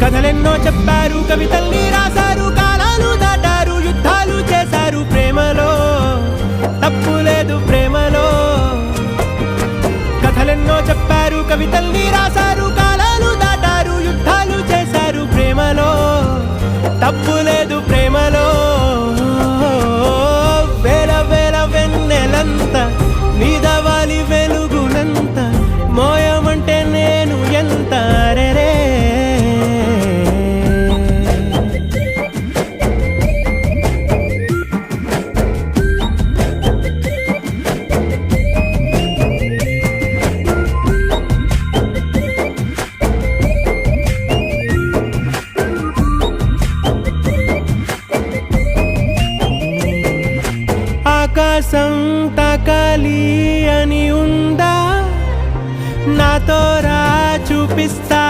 కథలెన్నో చెప్పారు, కవితల్ని రాశారు, కాలాలు దాటారు, యుద్ధాలు చేశారు. ప్రేమలో తప్పు లేదు, ప్రేమలో. కథలెన్నో చెప్పారు, కవితల్ని రాశారు, కాలాలు దాటారు, యుద్ధాలు చేశారు. ప్రేమలో తప్పు లేదు, ప్రేమలో. వేల వేల వెన్నెలంత నీదవాలి వెలుగునంత, మోయమంటే నేను ఎంత రే. ఆకాశం తాకాలి అని ఉందా, నాతో రా చూపిస్తా